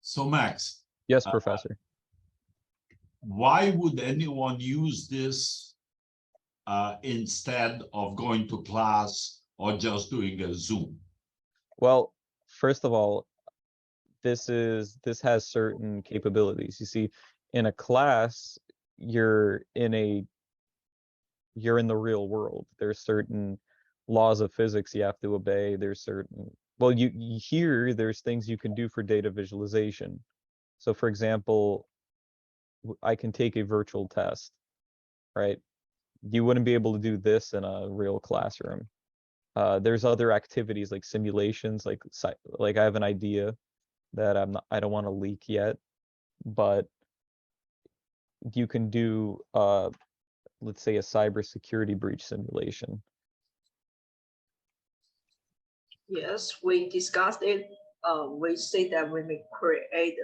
So Max, Yes, Professor. why would anyone use this instead of going to class or just doing a Zoom? Well, first of all, this has certain capabilities. You see, in a class, you're in the real world. There's certain laws of physics you have to obey. There's certain, well, you here there's things you can do for data visualization. So for example, I can take a virtual test, right? You wouldn't be able to do this in a real classroom. There's other activities like simulations, like I have an idea that I don't want to leak yet, but you can do let's say a cybersecurity breach simulation. Yes, we discussed it. We say that we may create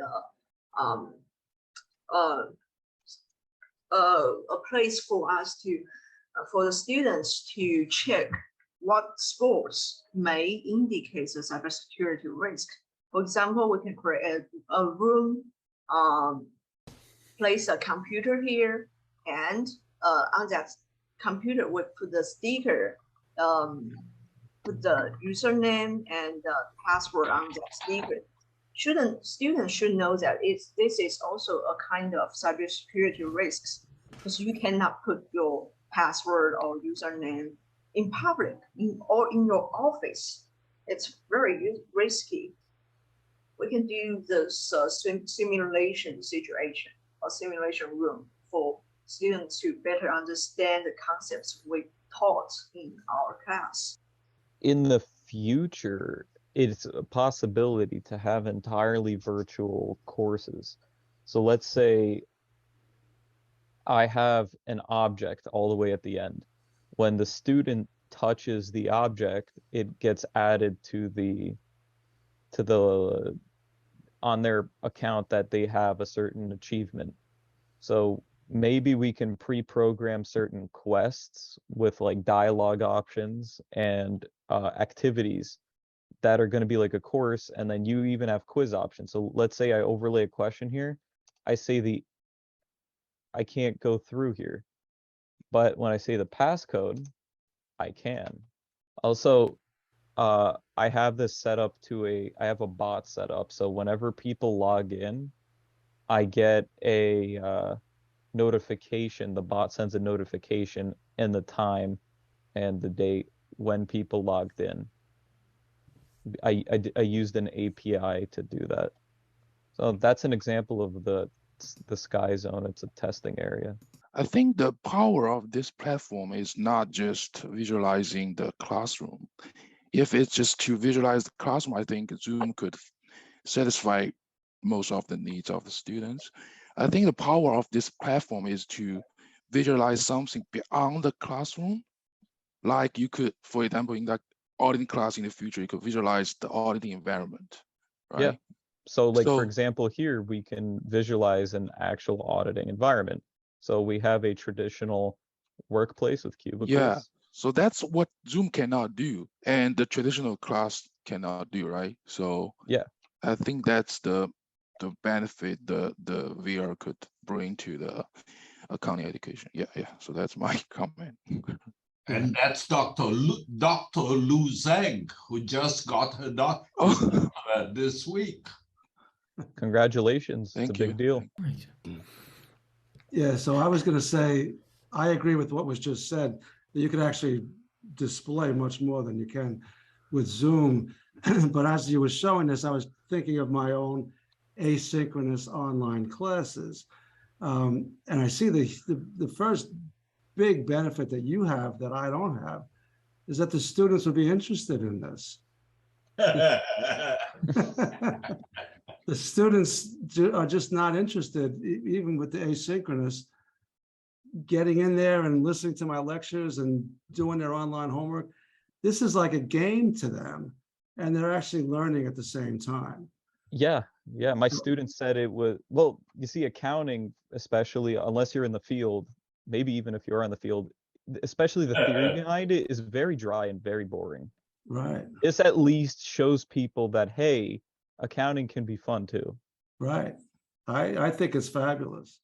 a place for us to for the students to check what sports may indicate a cybersecurity risk. For example, we can create a room, place a computer here, and on that computer we put the sticker, put the username and the password on that sticker. Students should know that this is also a kind of cybersecurity risks, because you cannot put your password or username in public or in your office. It's very risky. We can do this simulation situation or simulation room for students to better understand the concepts we taught in our class. In the future, it's a possibility to have entirely virtual courses. So let's say I have an object all the way at the end. When the student touches the object, it gets added to the on their account that they have a certain achievement. So maybe we can pre-program certain quests with like dialogue options and activities that are going to be like a course, and then you even have quiz options. So let's say I overlay a question here. I say I can't go through here, but when I say the passcode, I can. Also, I have this set up I have a bot set up, so whenever people log in, I get a notification. The bot sends a notification and the time and the date when people logged in. I used an API to do that. So that's an example of the Sky Zone. It's a testing area. I think the power of this platform is not just visualizing the classroom. If it's just to visualize the classroom, I think Zoom could satisfy most of the needs of the students. I think the power of this platform is to visualize something beyond the classroom. Like you could, for example, in that auditing class in the future, you could visualize the auditing environment, right? Yeah. So like, for example, here we can visualize an actual auditing environment. So we have a traditional workplace with cubicles. Yeah. So that's what Zoom cannot do, and the traditional class cannot do, right? So yeah, I think that's the benefit the VR could bring to the accounting education. Yeah. So that's my comment. And that's Dr. Lu Zheng, who just got her doctorate this week. Congratulations. It's a big deal. Yeah, so I was going to say, I agree with what was just said, that you could actually display much more than you can with Zoom. But as you were showing this, I was thinking of my own asynchronous online classes. And I see the first big benefit that you have that I don't have is that the students would be interested in this. The students are just not interested, even with the asynchronous, getting in there and listening to my lectures and doing their online homework. This is like a game to them, and they're actually learning at the same time. Yeah. My students said it was, well, you see, accounting, especially unless you're in the field, maybe even if you're on the field, especially the theory behind it is very dry and very boring. Right. This at least shows people that, hey, accounting can be fun too. Right. I think it's fabulous.